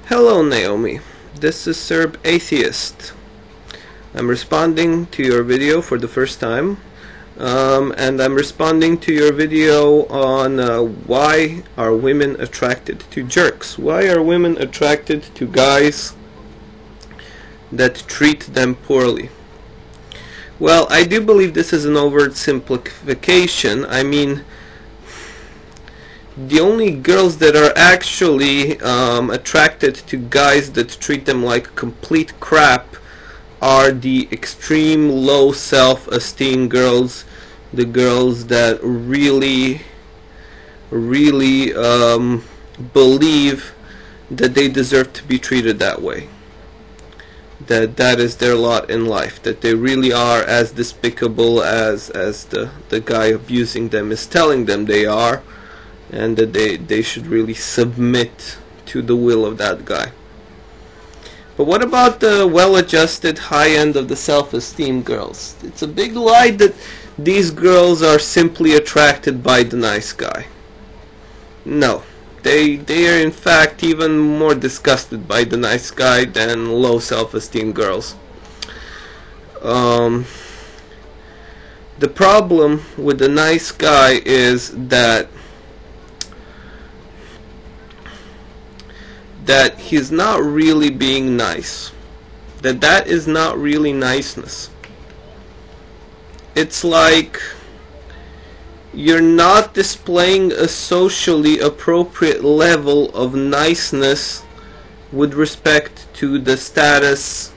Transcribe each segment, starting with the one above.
Hello Naomi, this is Serb Atheist. I'm responding to your video for the first time, and I'm responding to your video on why are women attracted to jerks? Why are women attracted to guys that treat them poorly? Well, I do believe this is an overt simplification. I mean, the only girls that are actually attracted to guys that treat them like complete crap are the extreme low self-esteem girls, the girls that really believe that they deserve to be treated that way, that is their lot in life, that they really are as despicable as the guy abusing them is telling them they are, and that they should really submit to the will of that guy. But what about the well-adjusted high end of the self-esteem girls? It's a big lie that these girls are simply attracted by the nice guy. No, they are in fact even more disgusted by the nice guy than low self-esteem girls. The problem with the nice guy is that he's not really being nice. That is not really niceness. It's like you're not displaying a socially appropriate level of niceness with respect to the status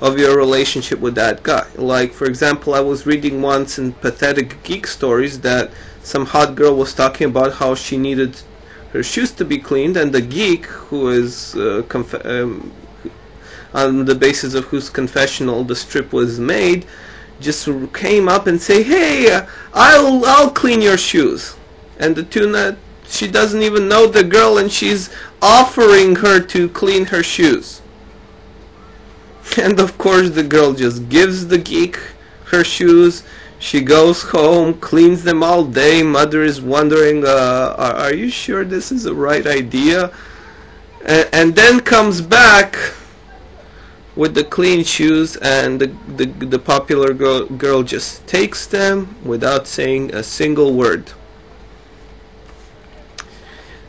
of your relationship with that guy. Like, for example, I was reading once in Pathetic Geek Stories that some hot girl was talking about how she needed her shoes to be cleaned, and the geek, who is on the basis of whose confessional the strip was made, just came up and say, "Hey, I'll clean your shoes." And the tuna, she doesn't even know the girl, and she's offering her to clean her shoes. And of course the girl just gives the geek her shoes. She goes home, cleans them all day. Mother is wondering, are you sure this is the right idea? And then comes back with the clean shoes, and the popular girl just takes them without saying a single word.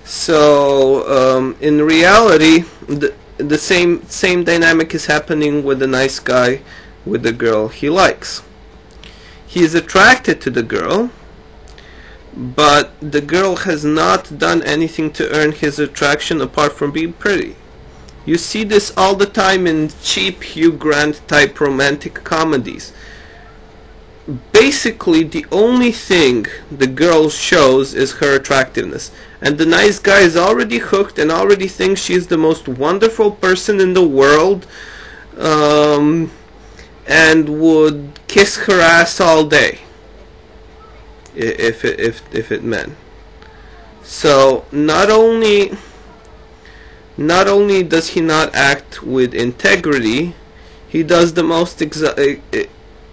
So in reality, the same dynamic is happening with the nice guy with the girl he likes. He is attracted to the girl, but the girl has not done anything to earn his attraction apart from being pretty. You see this all the time in cheap Hugh Grant type romantic comedies. Basically, the only thing the girl shows is her attractiveness, and the nice guy is already hooked and already thinks she's the most wonderful person in the world, and would kiss her ass all day if it meant. So not only does he not act with integrity, he does the most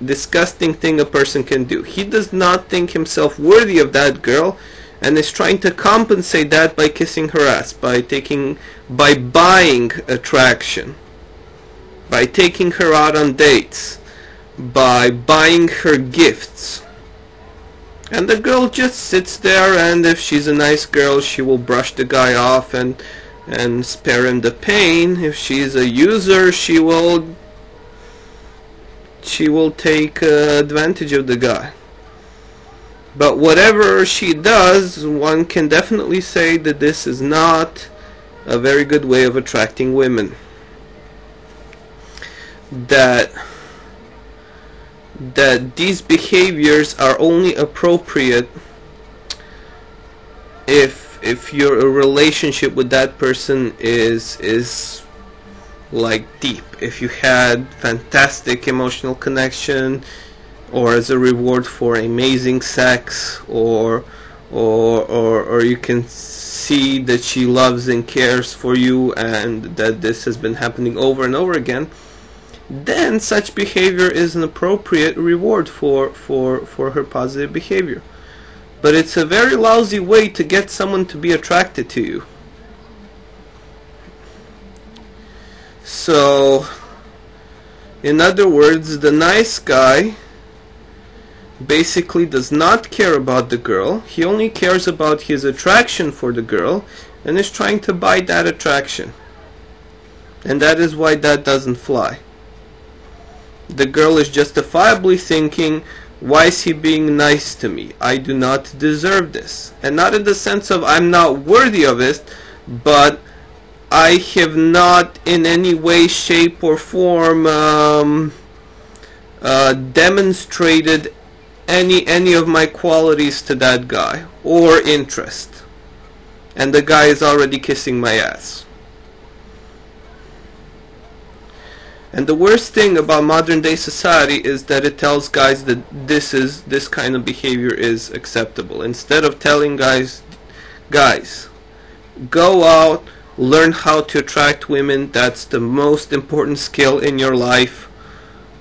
disgusting thing a person can do. He does not think himself worthy of that girl, and is trying to compensate that by kissing her ass, by buying attraction, by taking her out on dates, by buying her gifts. And the girl just sits there, and if she's a nice girl, she will brush the guy off and spare him the pain. If she's a user, she will take advantage of the guy. But whatever she does, one can definitely say that this is not a very good way of attracting women. That these behaviors are only appropriate if your relationship with that person is like deep, if you had fantastic emotional connection, or as a reward for amazing sex, or you can see that she loves and cares for you, and that this has been happening over and over again, then such behavior is an appropriate reward for her positive behavior. But it's a very lousy way to get someone to be attracted to you. So, in other words, the nice guy basically does not care about the girl. He only cares about his attraction for the girl and is trying to buy that attraction. And that is why that doesn't fly. The girl is justifiably thinking, why is he being nice to me? I do not deserve this. And not in the sense of I'm not worthy of it, but I have not in any way, shape or form demonstrated any of my qualities to that guy or interest, and the guy is already kissing my ass. And the worst thing about modern day society is that it tells guys that this kind of behavior is acceptable, instead of telling guys, go out, learn how to attract women. That's the most important skill in your life.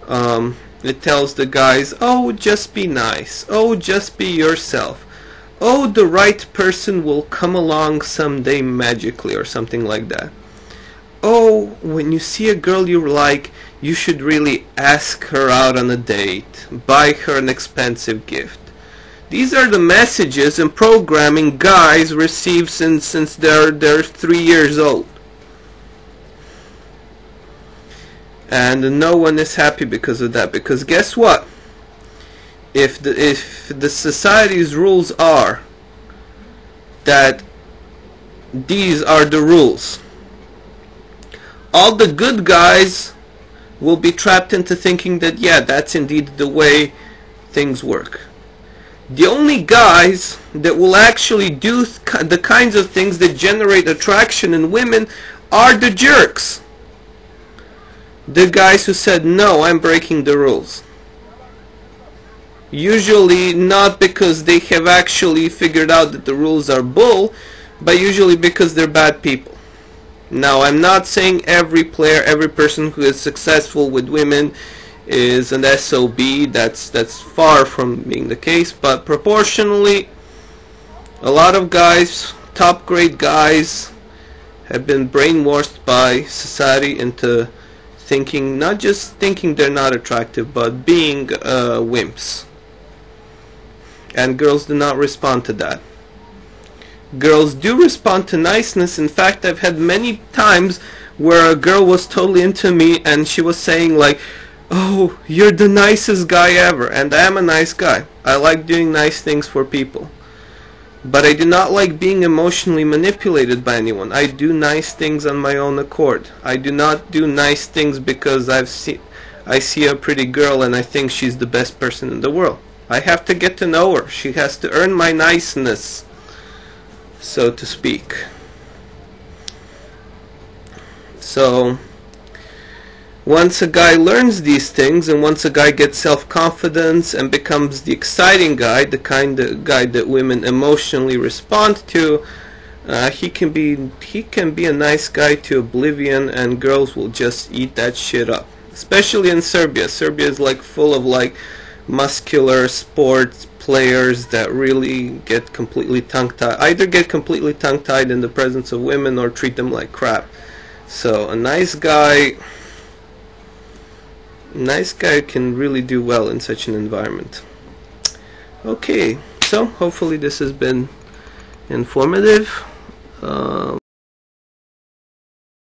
It tells the guys, oh, just be nice. Oh, just be yourself. Oh, the right person will come along someday magically, or something like that. Oh, when you see a girl you like, you should really ask her out on a date. Buy her an expensive gift. These are the messages and programming guys receive since they're 3 years old. And no one is happy because of that. Because guess what? If the society's rules are that these are the rules, all the good guys will be trapped into thinking that, yeah, that's indeed the way things work. The only guys that will actually do the kinds of things that generate attraction in women are the jerks. The guys who said, no, I'm breaking the rules. Usually not because they have actually figured out that the rules are bull, but usually because they're bad people. Now, I'm not saying every player, every person who is successful with women is an SOB. That's far from being the case, but proportionally, a lot of guys, top grade guys, have been brainwashed by society into thinking, not just thinking they're not attractive, but being wimps. And girls do not respond to that. Girls do respond to niceness. In fact, I've had many times where a girl was totally into me and she was saying like, oh, you're the nicest guy ever. And I am a nice guy. I like doing nice things for people. But I do not like being emotionally manipulated by anyone. I do nice things on my own accord. I do not do nice things because I see a pretty girl and I think she's the best person in the world. I have to get to know her. She has to earn my niceness, so to speak. So once a guy learns these things, and once a guy gets self-confidence and becomes the exciting guy, the kind of guy that women emotionally respond to, he can be a nice guy to oblivion, and girls will just eat that shit up. Especially in Serbia. Serbia is like full of like muscular sports players that really get completely tongue-tied. Either get completely tongue-tied in the presence of women or treat them like crap. So a nice guy can really do well in such an environment. Okay, so hopefully this has been informative.